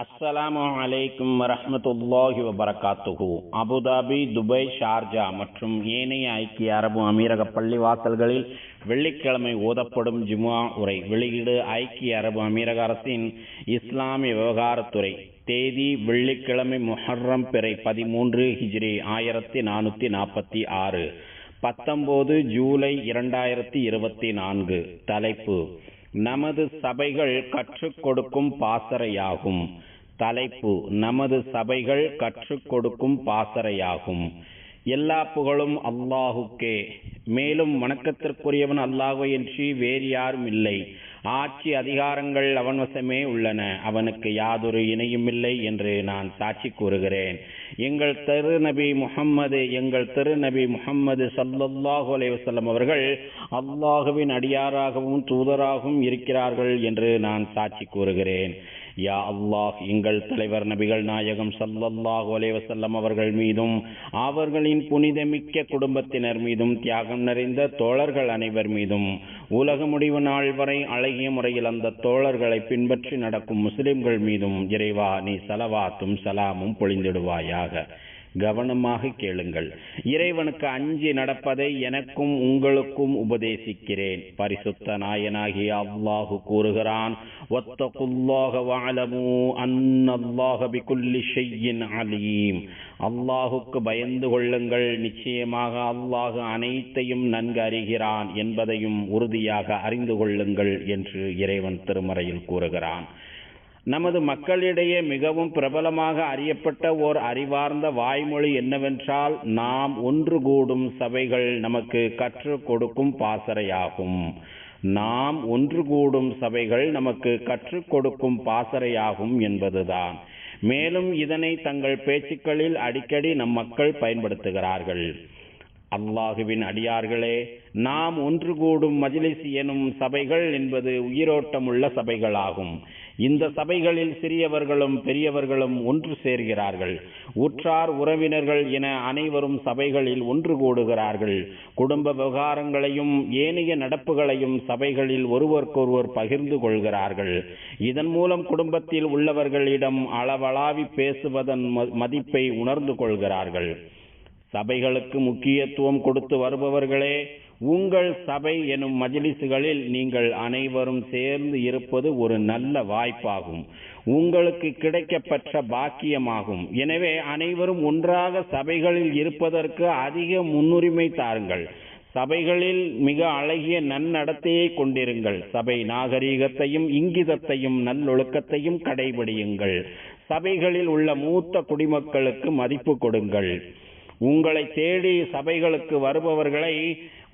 அஸ்ஸலாமு அலைக்கும் வரஹ்மத்துல்லாஹி வபரகாத்துஹு. அபுதாபி, துபாய், ஷார்ஜா மற்றும் ஏனைய ஐக்கிய அரபு அமீரக பள்ளிவாசல்களில் வெள்ளிக்கிழமை ஓதப்படும் ஜும்ஆ உரை. வெளியீடு ஐக்கிய அரபு அமீரக அரசின் இஸ்லாமிய விவகாரத்துறை. தேதி வெள்ளிக்கிழமை முஹர்ரம் பிறை 13 ஹிஜ்ரி 1446, 19 ஜூலை 2024. தலைப்பு: நமது சபைகள் கற்றுக் கொடுக்கும் பாசறையாகும். தலைப்பு: நமது சபைகள் கற்றுக் கொடுக்கும் பாசறையாகும். எல்லா புகழும் அல்லாஹுக்கே. மேலும் வணக்கத்திற்குரியவன் அல்லாஹ்வையன்றி வேறு யாரும் இல்லை. ஆட்சி அதிகாரங்கள் அவன் வசமே உள்ளன. அவனுக்கு யாதொரு இணையும் இல்லை என்று நான் சாட்சி கூறுகிறேன். எங்கள் திருநபி முஹம்மது ஸல்லல்லாஹு அலைஹி வஸல்லம் அவர்கள் அல்லாஹுவின் அடியாராகவும் தூதராகவும் இருக்கிறார்கள் என்று நான் சாட்சி கூறுகிறேன். யா அல்லாஹ், எங்கள் தலைவர் நபிகள் நாயகம் ஸல்லல்லாஹு அலைஹி வஸல்லம் அவர்கள் மீதும் அவர்களின் புனிதமிக்க குடும்பத்தினர் மீதும் தியாகம் நிறைந்த தோழர்கள் அனைவர் மீதும் உலக முடிவு நாள் வரை அழகிய முறையில் அந்த தோழர்களை பின்பற்றி நடக்கும் முஸ்லிம்கள் மீதும் இறைவா நீ ஸலவாத்தும் சலாமும் பொழிந்திடுவாயாக. கவனமாக கேளுங்கள். இறைவனுக்கு அஞ்சி நடப்பதை எனக்கும் உங்களுக்கும் உபதேசிக்கிறேன். பரிசுத்த நாயனாகிய அல்லாஹு கூறுகிறான், வத்தகுல்லாஹ வஅலமு அன்னல்லாஹ பிகுல்லி ஷைஇன் அலீம். அல்லாஹுக்கு பயந்து கொள்ளுங்கள், நிச்சயமாக அல்லாஹு அனைத்தையும் நன்கு அறிகிறான் என்பதையும் உறுதியாக அறிந்து கொள்ளுங்கள் என்று இறைவன் திருமறையில் கூறுகிறான். நமது மக்களிடையே மிகவும் பிரபலமாக அறியப்பட்ட ஓர் அறிவார்ந்த வாய்மொழி என்னவென்றால், நாம் ஒன்று கூடும் சபைகள் நமக்கு கற்றுக் கொடுக்கும் பாசறையாகும். நாம் ஒன்று கூடும் சபைகள் நமக்கு கற்றுக் கொடுக்கும் பாசறையாகும் என்பதுதான். மேலும் இதனை தங்கள் பேச்சுக்களில் அடிக்கடி நம் மக்கள் பயன்படுத்துகிறார்கள். அல்லாஹுவின் அடியார்களே, நாம் ஒன்று கூடும் மஜ்லிஸ் எனும் சபைகள் என்பது உயிரோட்டமுள்ள சபைகளாகும். இந்த சபைகளில் சிறியவர்களும் பெரியவர்களும் ஒன்று சேர்கிறார்கள். உற்றார் உறவினர்கள் என அனைவரும் சபைகளில் ஒன்று கூடுகிறார்கள். குடும்ப விவகாரங்களையும் ஏனைய நடப்புகளையும் சபைகளில் ஒருவருக்கொருவர் பகிர்ந்து கொள்கிறார்கள். இதன் மூலம் குடும்பத்தில் உள்ளவர்களிடம் அளவளாவி பேசுவதன் மதிப்பை உணர்ந்து கொள்கிறார்கள். சபைகளுக்கு முக்கியத்துவம் கொடுத்து வருபவர்களே, உங்கள் சபை எனும் மஜ்லிஸ்களில் நீங்கள் அனைவரும் சேர்ந்து இருப்பது ஒரு நல்ல வாய்ப்பாகும். உங்களுக்கு கிடைக்கப்பெற்ற பாக்கியமாகும். எனவே அனைவரும் ஒன்றாக சபைகளில் இருப்பதற்கு அதிக முன்னுரிமை தாருங்கள். சபைகளில் மிக அழகிய நன்னடத்தையை கொண்டிருங்கள். சபை நாகரீகத்தையும் இங்கிதத்தையும் நல்லொழுக்கத்தையும் கடைபிடியுங்கள். சபைகளில் உள்ள மூத்த குடிமக்களுக்கு மதிப்பு கொடுங்கள். உங்களை தேடி சபைகளுக்கு வருபவர்களை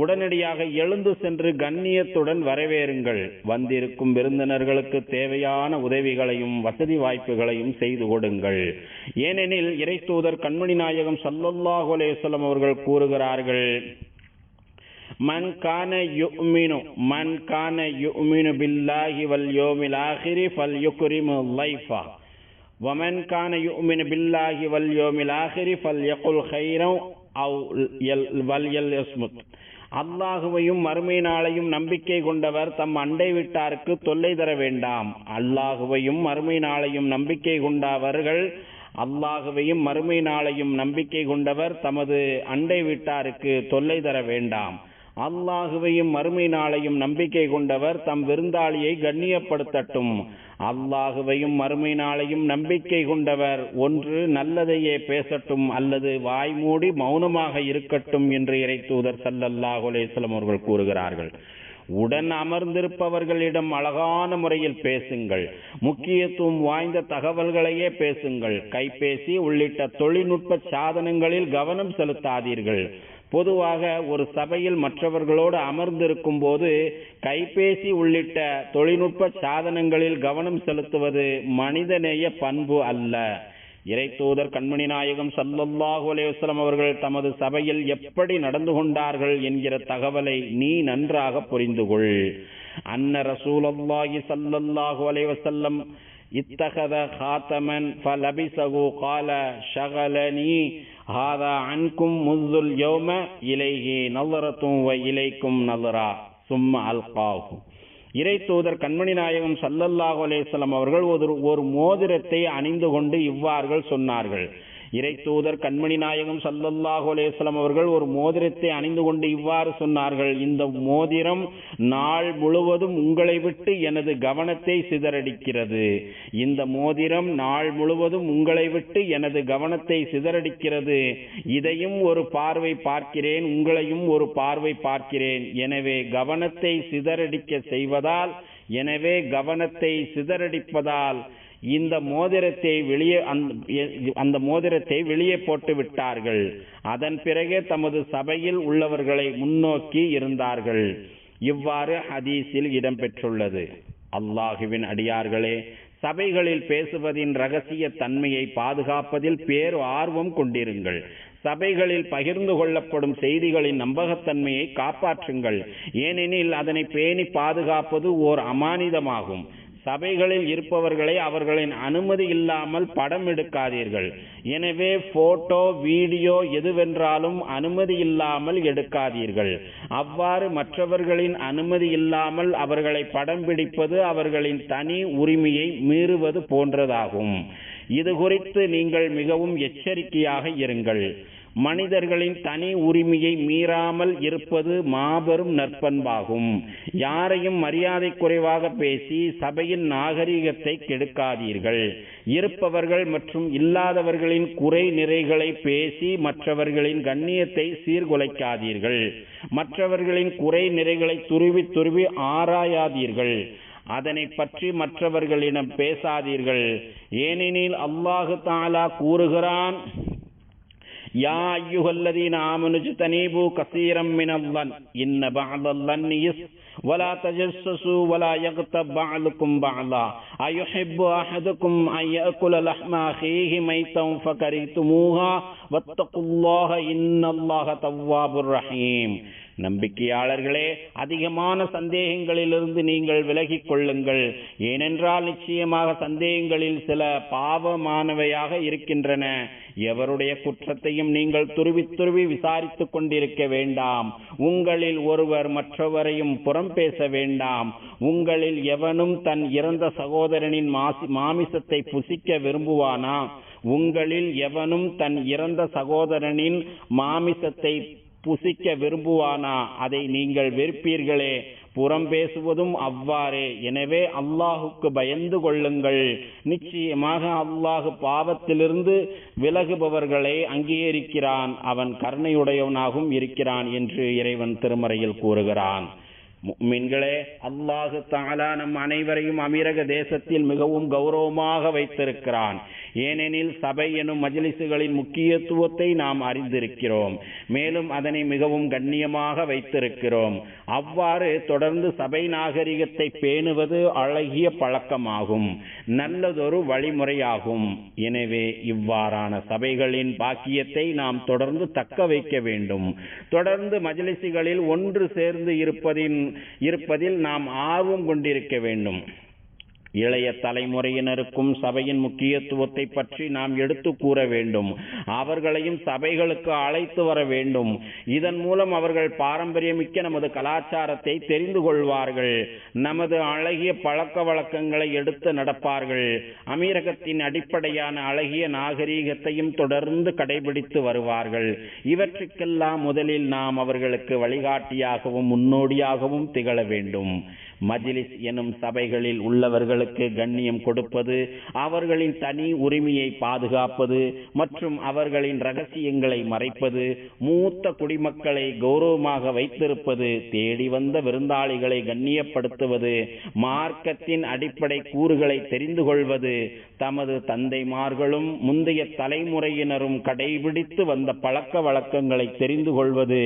உடனடியாக எழுந்து சென்று கண்ணியத்துடன் வரவேறுங்கள். வந்திருக்கும் விருந்தினர்களுக்கு தேவையான உதவிகளையும் வசதி வாய்ப்புகளையும் செய்து கொடுங்கள். ஏனெனில் இறை தூதர் கண்மணி நாயகம் ஸல்லல்லாஹு அலைஹி வஸல்லம் அவர்கள் கூறுகிறார்கள், மன் கான யுமினு பில்லாஹி வல் யௌமில் ஆகிரி ஃபல்யுக்ரிமு லைஃபா ومن كان يؤمن بالله واليوم الآخر فليقل خيرا أو وليصمت. அல்லாஹுவையும் மறுமை நாளையும் நம்பிக்கை கொண்டவர் தம் அண்டை வீட்டாருக்கு தொல்லை தர வேண்டாம். அல்லாஹுவையும் மறுமை நாளையும் நம்பிக்கை கொண்டவர் தமது அண்டை வீட்டாருக்கு தொல்லை தர வேண்டாம். அல்லாஹுவையும் மறுமை நாளையும் நம்பிக்கை கொண்டவர் தம் விருந்தாளியை கண்ணியப்படுத்தட்டும். அல்லாஹுவையும் மறுமை நாளையும் நம்பிக்கை கொண்டவர் ஒன்று நல்லதையே பேசட்டும் அல்லது வாய்மூடி மௌனமாக இருக்கட்டும் என்று இறை தூதர் ஸல்லல்லாஹு அலைஹி வஸல்லம் அவர்கள் கூறுகிறார்கள். உடன் அமர்ந்திருப்பவர்களிடம் அழகான முறையில் பேசுங்கள். முக்கியத்துவம் வாய்ந்த தகவல்களையே பேசுங்கள். கைபேசி உள்ளிட்ட தொழில்நுட்ப சாதனங்களில் கவனம் செலுத்தாதீர்கள். பொதுவாக ஒரு சபையில் மற்றவர்களோடு அமர்ந்திருக்கும் போது கைபேசி உள்ளிட்ட தொழில்நுட்ப சாதனங்களில் கவனம் செலுத்துவது மனிதநேய பண்பு அல்ல. இறை தூதர் கண்மணி நாயகம் ஸல்லல்லாஹு அலைஹி வஸல்லம் அவர்கள் தமது சபையில் எப்படி நடந்து கொண்டார்கள் என்கிற தகவலை நீ நன்றாக புரிந்து கொள். அன்ன ரசூலுல்லாஹி ஸல்லல்லாஹு அலைஹி வஸல்லம் இத்தகத ஹாத்தமன் ஃபலபிஸஹு கால ஷகலனி ஹாதா அன்கும் முஸ்துல் யௌம இலைஹி நظரத்தும் வ இலைக்கும் நظரா சும்ம அல்காஹு. இறை தூதர் கண்மணி நாயகம் ஸல்லல்லாஹு அலைஹி வஸல்லம் அவர்கள் ஒரு மோதிரத்தை அணிந்து கொண்டு இவ்வாறு சொன்னார்கள். இறை தூதர் கண்மணி நாயகம் ஸல்லல்லாஹு அலைஹி வஸல்லம் அவர்கள் ஒரு மோதிரத்தை அணிந்து கொண்டு இவ்வாறு சொன்னார்கள், இந்த மோதிரம் நாள் முழுவதும் உங்களை விட்டு எனது கவனத்தை சிதறடிக்கிறது. இந்த மோதிரம் நாள் முழுவதும் உங்களை விட்டு எனது கவனத்தை சிதறடிக்கிறது. இதையும் ஒரு பார்வை பார்க்கிறேன், உங்களையும் ஒரு பார்வை பார்க்கிறேன். எனவே கவனத்தை சிதறடிப்பதால் இந்த மோதிரத்தை வெளியே போட்டு விட்டார்கள். அதன் பிறகு தமது சபையில் உள்ளவர்களை முன்னோக்கி இருந்தார்கள். இவ்வாறு ஹதீஸில் இடம்பெற்றுள்ளது. அல்லாஹுவின் அடியார்களே, சபைகளில் பேசுவதின் இரகசிய தன்மையை பாதுகாப்பதில் பேர் ஆர்வம் கொண்டிருங்கள். சபைகளில் பகிர்ந்து கொள்ளப்படும் செய்திகளின் நம்பகத்தன்மையை காப்பாற்றுங்கள். ஏனெனில் அதனை பேணி பாதுகாப்பது ஓர் அமானிதமாகும். சபைகளில் இருப்பவர்களை அவர்களின் அனுமதி இல்லாமல் படம் எடுக்காதீர்கள். எனவே போட்டோ, வீடியோ எதுவென்றாலும் அனுமதி இல்லாமல் எடுக்காதீர்கள். அவ்வாறு மற்றவர்களின் அனுமதி இல்லாமல் அவர்களை படம் பிடிப்பது அவர்களின் தனி உரிமையை மீறுவது போன்றதாகும். இது குறித்து நீங்கள் மிகவும் எச்சரிக்கையாக இருங்கள். மனிதர்களின் தனி உரிமையை மீறாமல் இருப்பது மாபெரும் நற்பண்பாகும். யாரையும் மரியாதை குறைவாக பேசி சபையின் நாகரிகத்தை கெடுக்காதீர்கள். இருப்பவர்கள் மற்றும் இல்லாதவர்களின் குறை நிறைகளை பேசி மற்றவர்களின் கண்ணியத்தை சீர்குலைக்காதீர்கள். மற்றவர்களின் குறை நிறைகளை துருவி ஆராயாதீர்கள். அதனை பற்றி மற்றவர்களிடம் பேசாதீர்கள். ஏனெனில் அல்லாஹு தஆலா கூறுகிறான், யா அய்யுஹல்லதீன ஆமனு ஜ்தனீபு கஸீரம் மினல்-ظن இன்ன பஅதல்-ظن ولا تجسسوا ولا يغتب بعضكم بعضا أيحب أحدكم أن يأكل لحم أخيه ميتا فكرهتموه واتقوا الله إن الله تواب رحيم. நம்பிக்கையாளர்களே, அதிகமான சந்தேகங்களிலிருந்து நீங்கள் விலகிக் கொள்ளுங்கள். ஏனென்றால் நிச்சயமாக சந்தேகங்களில் சில பாவமானவையாக இருக்கின்றன. எவருடைய குற்றத்தையும் நீங்கள் துருவி விசாரித்துக் கொண்டிருக்க வேண்டாம். உங்களில் ஒருவர் மற்றவரையும் புறம் பேச வேண்டாம். உங்களில் எவனும் தன் இறந்த சகோதரனின் மாமிசத்தை புசிக்க விரும்புவானா? உங்களில் எவனும் தன் இறந்த சகோதரனின் மாமிசத்தை புசிக்க விரும்புவானா? அதை நீங்கள் வெறுப்பீர்களே. புறம் பேசுவதும் அவ்வாறே. எனவே அல்லாஹுக்கு பயந்து கொள்ளுங்கள். நிச்சயமாக அல்லாஹ் பாவத்திலிருந்து விலகுபவர்களை அங்கீகரிக்கிறான். அவன் கருணையுடையவனாகவும் இருக்கிறான் என்று இறைவன் திருமறையில் கூறுகிறான். முஃமின்களே, அல்லாஹு தஆலா நம் அனைவரையும் அமீரக தேசத்தில் மிகவும் கௌரவமாக வைத்திருக்கிறான். ஏனெனில் சபை எனும் மஜ்லிஸுகளின் முக்கியத்துவத்தை நாம் அறிந்திருக்கிறோம். மேலும் அதனை மிகவும் கண்ணியமாக வைத்திருக்கிறோம். அவ்வாறு தொடர்ந்து சபை நாகரிகத்தை பேணுவது அழகிய பழக்கமாகும், நல்லதொரு வழிமுறையாகும். எனவே இவ்வாறான சபைகளின் பாக்கியத்தை நாம் தொடர்ந்து தக்க வைக்க வேண்டும். தொடர்ந்து மஜ்லிஸுகளில் ஒன்று சேர்ந்து இருப்பதில் நாம் ஆர்வம் கொண்டிருக்க வேண்டும். இளைய தலைமுறையினருக்கும் சபையின் முக்கியத்துவத்தை பற்றி நாம் எடுத்து கூற வேண்டும். அவர்களையும் சபைகளுக்கு அழைத்து வர வேண்டும். இதன் மூலம் அவர்கள் பாரம்பரியமிக்க நமது கலாச்சாரத்தை தெரிந்து கொள்வார்கள். நமது அழகிய பழக்க வழக்கங்களை எடுத்து நடப்பார்கள். அமீரகத்தின் அடிப்படையான அழகிய நாகரீகத்தையும் தொடர்ந்து கடைபிடித்து வருவார்கள். இவற்றுக்கெல்லாம் முதலில் நாம் அவர்களுக்கு வழிகாட்டியாகவும் முன்னோடியாகவும் திகழ வேண்டும். மஜ்லிஸ் எனும் சபைகளில் உள்ளவர்களுக்கு கண்ணியம் கொடுப்பது, அவர்களின் தனி உரிமையை பாதுகாப்பது மற்றும் அவர்களின் இரகசியங்களை மறைப்பது, மூத்த குடிமக்களை கௌரவமாக வைத்திருப்பது, தேடி வந்த விருந்தாளிகளை கண்ணியப்படுத்துவது, மார்க்கத்தின் அடிப்படை கூறுகளை தெரிந்து கொள்வது, தமது தந்தைமார்களும் முந்தைய தலைமுறையினரும் கடைபிடித்து வந்த பழக்க வழக்கங்களை தெரிந்து கொள்வது,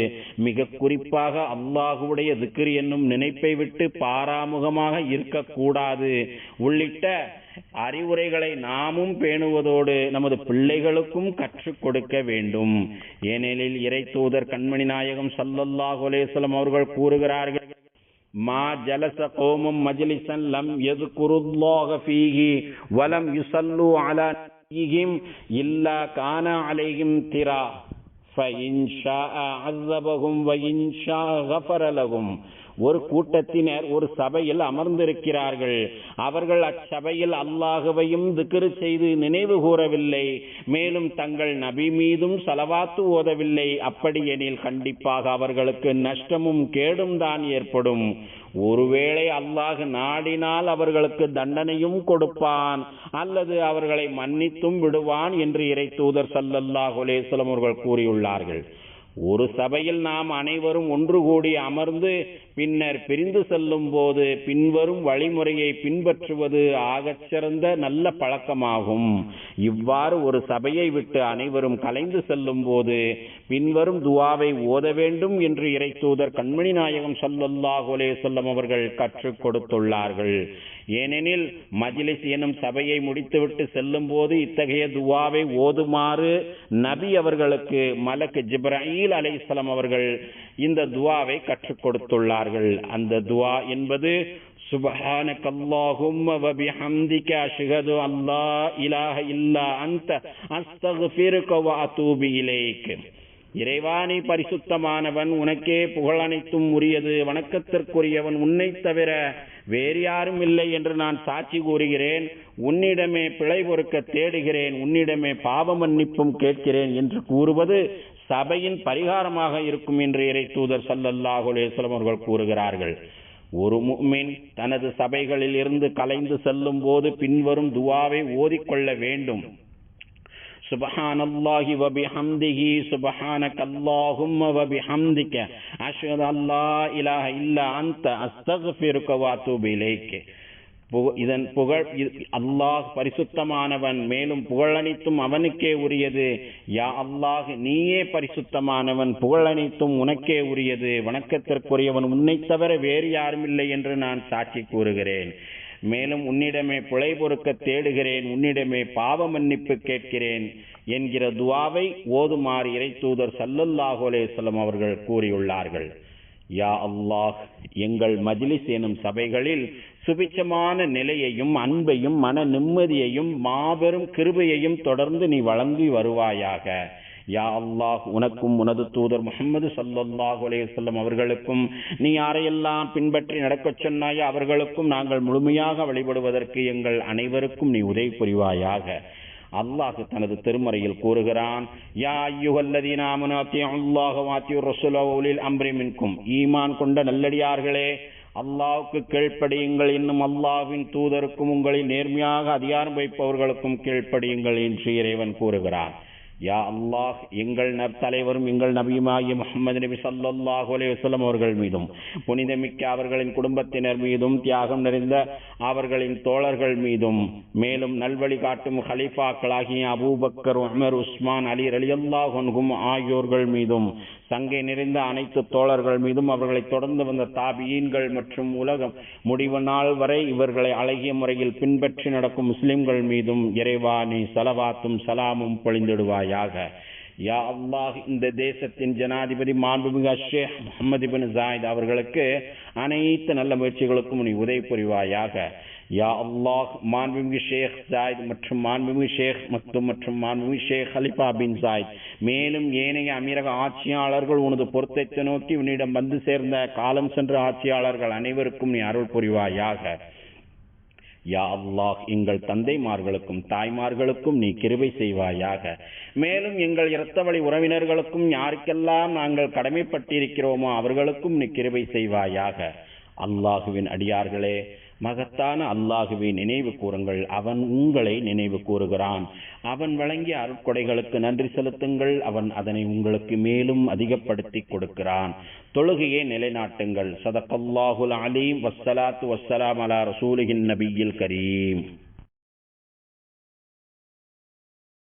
மிக குறிப்பாக அல்லாஹுடைய திக்ர் என்னும் நினைப்பை விட்டு பாராமுகமாக இருக்கக்கூடாது உள்ளிட்ட அறிவுரைகளை நாமும் பேணுவதோடு நமது பிள்ளைகளுக்கும் கற்றுக் கொடுக்க வேண்டும். ஏனெனில் இறை தூதர் கண்மணி நாயகம் ஸல்லல்லாஹு அலைஹி வஸல்லம் அவர்கள் கூறுகிறார்கள், மா ஜலஸ கௌமும் மஜ்லிஸன் லம் யذ்குருல்லாஹ ஃபீஹி வலம் யுஸல்லு அலா நபியிஹிம் இல்லா கான அலைஹிம் திரா ஃபஇன் ஷாஅ அஸபஹும் வஇன் ஷாஅ கஃபர லஹும் ஒரு கூட்டத்தினர் ஒரு சபையில் அமர்ந்திருக்கிறார்கள். அவர்கள் அச்சபையில் அல்லாஹுவையும் திக்ர் செய்து நினைவு கூறவில்லை, மேலும் தங்கள் நபி மீதும் ஸலவாத்து ஓதவில்லை. அப்படியெனில் கண்டிப்பாக அவர்களுக்கு நஷ்டமும் கேடும் தான் ஏற்படும். ஒருவேளை அல்லாஹ் நாடினால் அவர்களுக்கு தண்டனையும் கொடுப்பான், அல்லது அவர்களை மன்னித்தும் விடுவான் என்று இறை தூதர் ஸல்லல்லாஹு அலைஹி வஸல்லம் அவர்கள் கூறியுள்ளார்கள். ஒரு சபையில் நாம் அனைவரும் ஒன்று கூடி அமர்ந்து பின்னர் பிரிந்து செல்லும் போது பின்வரும் வழிமுறையை பின்பற்றுவது ஆகச்சிறந்த நல்ல பழக்கமாகும். இவ்வாறு ஒரு சபையை விட்டு அனைவரும் கலைந்து செல்லும் போது பின்வரும் துஆவை ஓத வேண்டும் என்று இறை தூதர் கண்மணி நாயகம் ஸல்லல்லாஹு அலைஹி வஸல்லம் அவர்கள் கற்றுக் கொடுத்துள்ளார்கள். ஏனெனில் மஜ்லிஸ் எனும் சபையை முடித்துவிட்டு செல்லும் போது இத்தகைய துஆவை ஓதுமாறு நபி அவர்களுக்கு மலக் ஜிப்ராயில் அலைஹிஸ்ஸலாம் அவர்கள் இந்த துஆவை கற்றுக் கொடுத்துள்ளார்கள். அந்த துஆ என்பது சுப்ஹானக்கல்லாஹும்ம வ பிஹம்திக அஷ்ஹது அல்லா இலாஹ இல்லா அன்த அஸ்தக்ஃபிருக வ அதூபு இலைக். இறைவானி பரிசுத்தமானவன், உனக்கே புகழனைத்தும் உரியது, வணக்கத்திற்குரியவன் உன்னை தவிர வேறு யாரும் இல்லை என்று நான் சாட்சி கூறுகிறேன். உன்னிடமே பிழை பொறுக்க தேடுகிறேன், உன்னிடமே பாவ மன்னிப்பும் கேட்கிறேன் என்று கூறுவது சபையின் பரிகாரமாக இருக்கும் என்று இறை தூதர் ஸல்லல்லாஹு அலைஹி வஸல்லம் அவர்கள் கூறுகிறார்கள். ஒரு முஃமின் தனது சபைகளில் இருந்து கலைந்து செல்லும் போது பின்வரும் துஆவை ஓதிக்கொள்ள வேண்டும். சுப்ஹானல்லாஹி வ பிஹம்திஹி சுப்ஹானக்கல்லாஹும்ம வ பிஹம்திக அஷ்ஹது அல்லா இலாஹ இல்லா அன்த அஸ்தக்ஃபிருக வ அதூபு இலைக். இதன் புகழ் அல்லாஹ் பரிசுத்தமானவன், மேலும் புகழனைத்தும் அவனுக்கே உரியது. யா அல்லாஹ், நீயே பரிசுத்தமானவன், புகழனைத்தும் உனக்கே உரியது, வணக்கத்திற்குரியவன் உன்னை தவிர வேறு யாரும் இல்லை என்று நான் சாட்சி கூறுகிறேன். மேலும் உன்னிடமே பிழை பொறுக்க தேடுகிறேன், உன்னிடமே பாவ மன்னிப்பு கேட்கிறேன் என்கிற துஆவை ஓதுமாறு இறை தூதர் ஸல்லல்லாஹு அலைஹி வஸல்லம் அவர்கள் கூறியுள்ளார்கள். யா அல்லாஹ், எங்கள் மஜ்லிஸ் எனும் சபைகளில் சுபிட்சமான நிலையையும் அன்பையும் மன நிம்மதியையும் மாபெரும் கிருபையையும் தொடர்ந்து நீ வழங்கி வருவாயாக. யா அல்லாஹ், உனக்கும் உனது தூதர் முஹம்மது ஸல்லல்லாஹு அலைஹி வஸல்லம் அவர்களுக்கும் நீ யாரையெல்லாம் பின்பற்றி நடக்கச் சொன்னாயோ அவர்களுக்கும் நாங்கள் முழுமையாக வழிபடுவதற்கு எங்கள் அனைவருக்கும் நீ உதவி புரிவாயாக. அல்லாஹ் தனது திருமறையில் கூறுகிறான், யா அய்யுஹல்லதீன ஆமனூ அத்தீஉல்லாஹ வ அத்தீஉர் ரசூல வ உலில் அம்ரி மின்கும். ஈமான் கொண்ட நல்லடியார்களே, அல்லாஹ்வுக்கு கீழ்ப்படியுங்கள், இன்னும் அல்லாஹ்வின் தூதருக்கும் உங்களில் நேர்மையாக அதிகாரம் வைப்பவர்களுக்கும் கீழ்ப்படியுங்கள் என்று இறைவன் கூறுகிறான். யா அல்லாஹ், எங்கள் தலைவரும் எங்கள் நபியுமாகிய முஹம்மது நபி ஸல்லல்லாஹு அலைஹி வஸல்லம் அவர்கள் மீதும் புனிதமிக்க அவர்களின் குடும்பத்தினர் மீதும் தியாகம் நிறைந்த அவர்களின் தோழர்கள் மீதும் மேலும் நல்வழி காட்டும் ஹலீஃபாக்களாகிய அபூபக்கர், உமர், உஸ்மான், அலி ரலியல்லாஹு அன்ஹும் ஆகியோர்கள் மீதும் சங்கை நிறைந்த அனைத்து தோழர்கள் மீதும் அவர்களை தொடர்ந்து வந்த தாபியீன்கள் மற்றும் உலகம் முடிவு நாள் வரை இவர்களை அழகிய முறையில் பின்பற்றி நடக்கும் முஸ்லிம்கள் மீதும் இறைவா நீ ஸலவாத்தும் சலாமும் பொழிந்திடுவாயாக. யா அல்லாஹ், இந்த தேசத்தின் ஜனாதிபதி மாண்புமிகு ஷேக் முஹம்மது இப்னு ஜாயித் அவர்களுக்கு அனைத்து நல்ல முயற்சிகளுக்கும் நீ உதவி புரிவாயாக. யா அல்லாஹ், மாண்புமிகு ஷேக் ஜாயித் மற்றும் மாண்புமிகு ஷேக் மக்தும் மற்றும் மாண்புமிகு ஷேக் ஹலிஃபா பின் ஜாயித் மேலும் ஏனைய அமீரக ஆட்சியாளர்கள் உனது பொருத்தத்தை நோக்கி உன்னிடம் வந்து சேர்ந்த காலம் சென்ற ஆட்சியாளர்கள் அனைவருக்கும் நீ அருள் புரிவாயாக. யா அல்லாஹ், எங்கள் தந்தைமார்களுக்கும் தாய்மார்களுக்கும் நீ கிருபை செய்வாயாக. மேலும் எங்கள் இரத்த வழி உறவினர்களுக்கும் யாருக்கெல்லாம் நாங்கள் கடமைப்பட்டிருக்கிறோமோ அவர்களுக்கும் நீ கிருபை செய்வாயாக. அல்லாஹுவின் அடியார்களே, மகத்தான அல்லாஹுவை நினைவு கூறுங்கள், அவன் உங்களை நினைவு கூறுகிறான். அவன் வழங்கிய அருட்கொடைகளுக்கு நன்றி செலுத்துங்கள், அவன் அதனை உங்களுக்கு மேலும் அதிகப்படுத்தி கொடுக்கிறான். தொழுகையை நிலைநாட்டுங்கள். ஸதகல்லாஹுல் அலீம். வஸ்ஸலாத்து வஸ்ஸலாம் அலா ரசூலிஹின் நபியில் கரீம்.